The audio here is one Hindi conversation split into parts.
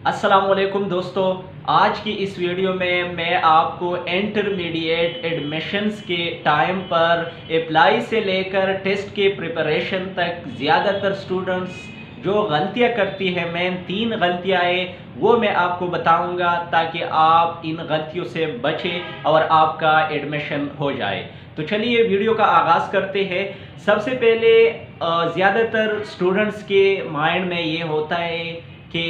अस्सलामुअलैकुम दोस्तों, आज की इस वीडियो में मैं आपको इंटरमीडिएट एडमिशन्स के टाइम पर अप्लाई से लेकर टेस्ट के प्रिपरेशन तक ज़्यादातर स्टूडेंट्स जो गलतियां करती हैं, मेन 3 गलतियां हैं वो मैं आपको बताऊंगा ताकि आप इन गलतियों से बचें और आपका एडमिशन हो जाए। तो चलिए वीडियो का आगाज़ करते हैं। सबसे पहले ज़्यादातर स्टूडेंट्स के माइंड में ये होता है कि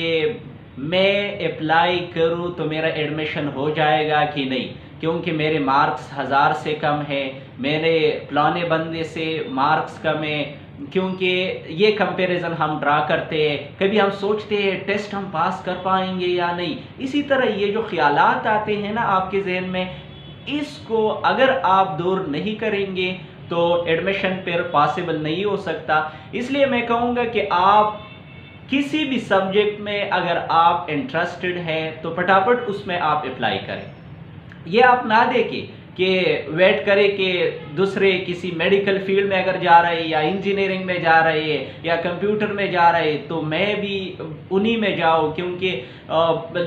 मैं अप्लाई करूं तो मेरा एडमिशन हो जाएगा कि नहीं, क्योंकि मेरे मार्क्स 1000 से कम है, मेरे फलाने बंदे से मार्क्स कम है। क्योंकि ये कंपैरिजन हम ड्रा करते हैं, कभी हम सोचते हैं टेस्ट हम पास कर पाएंगे या नहीं। इसी तरह ये जो ख्यालात आते हैं ना आपके जहन में, इसको अगर आप दूर नहीं करेंगे तो एडमिशन फिर पॉसिबल नहीं हो सकता। इसलिए मैं कहूँगा कि आप किसी भी सब्जेक्ट में अगर आप इंटरेस्टेड हैं तो फटाफट उसमें आप अप्लाई करें। ये आप ना देखें कि वेट करें कि दूसरे किसी मेडिकल फील्ड में अगर जा रहे हैं या इंजीनियरिंग में जा रहे हैं या कंप्यूटर में जा रहे हैं तो मैं भी उन्हीं में जाऊँ, क्योंकि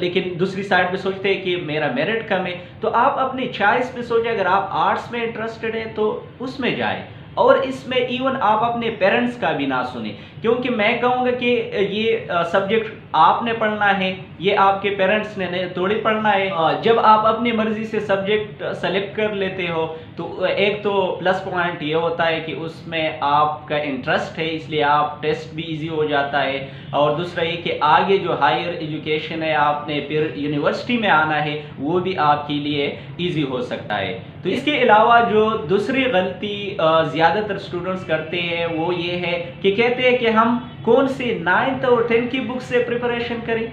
लेकिन दूसरी साइड पे सोचते हैं कि मेरा मेरिट कम है। तो आप अपनी चॉइस पे सोचें, अगर आप आर्ट्स में इंटरेस्टेड हैं तो उसमें जाएं। और इसमें इवन आप अपने पेरेंट्स का भी ना सुने, क्योंकि मैं कहूँगा कि ये सब्जेक्ट आपने पढ़ना है, ये आपके पेरेंट्स ने थोड़ी पढ़ना है। जब आप अपनी मर्जी से सब्जेक्ट सेलेक्ट कर लेते हो तो एक तो प्लस पॉइंट ये होता है कि उसमें आपका इंटरेस्ट है, इसलिए आप टेस्ट भी इजी हो जाता है। और दूसरा ये कि आगे जो हायर एजुकेशन है, आपने फिर यूनिवर्सिटी में आना है, वो भी आपके लिए इजी हो सकता है। तो इसके अलावा जो दूसरी गलती ज़्यादातर स्टूडेंट्स करते हैं वो ये है कि कहते हैं कि हम कौन से 9th और 10th की बुक से प्रिपरेशन करें।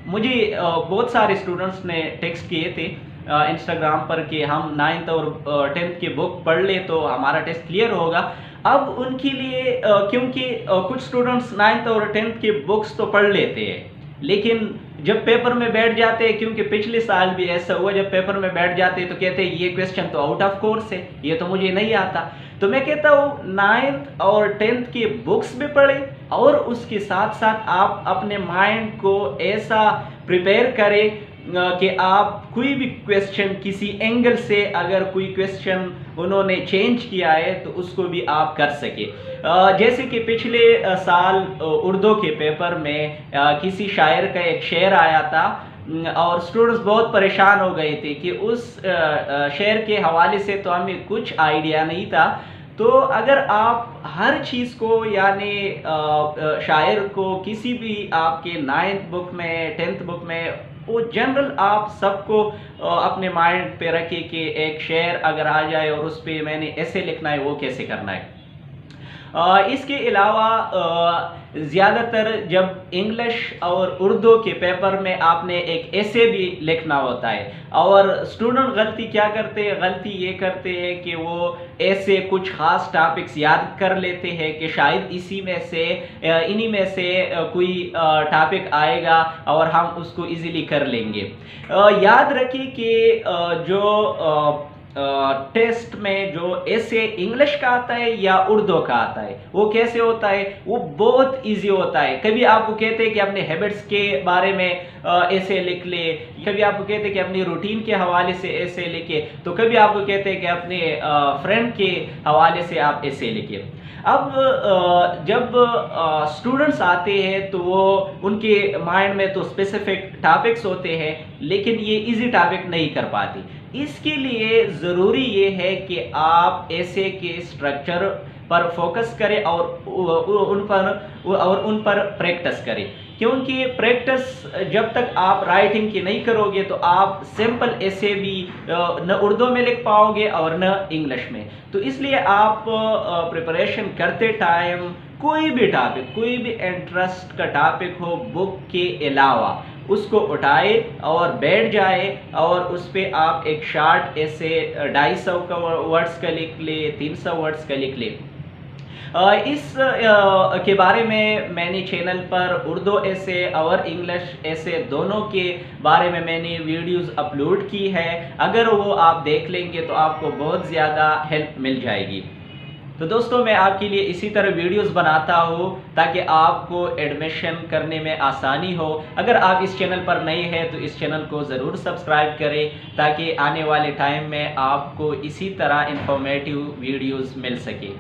मुझे बहुत सारे स्टूडेंट्स ने टेक्स्ट किए थे इंस्टाग्राम पर कि हम 9th और 10th की बुक पढ़ ले तो हमारा टेस्ट क्लियर होगा। अब उनके लिए क्योंकि कुछ स्टूडेंट्स 9th और 10th की बुक्स तो पढ़ लेते हैं, लेकिन जब पेपर में बैठ जाते हैं, क्योंकि पिछले साल भी ऐसा हुआ, जब पेपर में बैठ जाते हैं तो कहते हैं ये क्वेश्चन तो आउट ऑफ कोर्स है, ये तो मुझे नहीं आता। तो मैं कहता हूँ 9th और 10th की बुक्स भी पढ़ें और उसके साथ साथ आप अपने माइंड को ऐसा प्रिपेयर करें कि आप कोई भी क्वेश्चन किसी एंगल से, अगर कोई क्वेश्चन उन्होंने चेंज किया है तो उसको भी आप कर सके। जैसे कि पिछले साल उर्दू के पेपर में किसी शायर का एक शेर आया था और स्टूडेंट्स बहुत परेशान हो गए थे कि उस शेर के हवाले से तो हमें कुछ आइडिया नहीं था। तो अगर आप हर चीज़ को, यानी शायर को किसी भी आपके 9th बुक में 10th बुक में वो जनरल आप सबको अपने माइंड पे रखें कि एक शेर अगर आ जाए और उस पर मैंने ऐसे लिखना है, वो कैसे करना है। इसके अलावा ज़्यादातर जब इंग्लिश और उर्दू के पेपर में आपने एक ऐसे भी लिखना होता है, और स्टूडेंट गलती क्या करते हैं, गलती ये करते हैं कि वो ऐसे कुछ ख़ास टॉपिक्स याद कर लेते हैं कि शायद इसी में से इन्हीं में से कोई टॉपिक आएगा और हम उसको इजीली कर लेंगे। याद रखिए कि जो टेस्ट में जो ऐसे इंग्लिश का आता है या उर्दू का आता है वो कैसे होता है, वो बहुत इजी होता है। कभी आपको कहते हैं कि अपने हैबिट्स के बारे में ऐसे लिख ले, कभी आपको कहते हैं कि अपनी रूटीन के हवाले से ऐसे लिखे, तो कभी आपको कहते हैं कि अपने फ्रेंड के हवाले से आप ऐसे लिखिए। अब जब स्टूडेंट्स आते हैं तो वो उनके माइंड में तो स्पेसिफिक टॉपिक्स होते हैं, लेकिन ये इजी टॉपिक नहीं कर पाते। इसके लिए ज़रूरी ये है कि आप ऐसे के स्ट्रक्चर पर फोकस करें और उन पर प्रैक्टिस करें, क्योंकि प्रैक्टिस जब तक आप राइटिंग की नहीं करोगे तो आप सिंपल ऐसे भी न उर्दू में लिख पाओगे और न इंग्लिश में। तो इसलिए आप प्रिपरेशन करते टाइम कोई भी टॉपिक, कोई भी इंटरेस्ट का टॉपिक हो बुक के अलावा, उसको उठाए और बैठ जाए और उस पर आप एक शार्ट ऐसे 250 वर्ड्स का लिख ले, 300 वर्ड्स का लिख ले। इस के बारे में मैंने चैनल पर उर्दू ऐसे और इंग्लिश ऐसे दोनों के बारे में मैंने वीडियोस अपलोड की है। अगर वो आप देख लेंगे तो आपको बहुत ज़्यादा हेल्प मिल जाएगी। तो दोस्तों मैं आपके लिए इसी तरह वीडियोस बनाता हूँ ताकि आपको एडमिशन करने में आसानी हो। अगर आप इस चैनल पर नए हैं तो इस चैनल को ज़रूर सब्सक्राइब करें ताकि आने वाले टाइम में आपको इसी तरह इंफॉर्मेटिव वीडियोस मिल सके।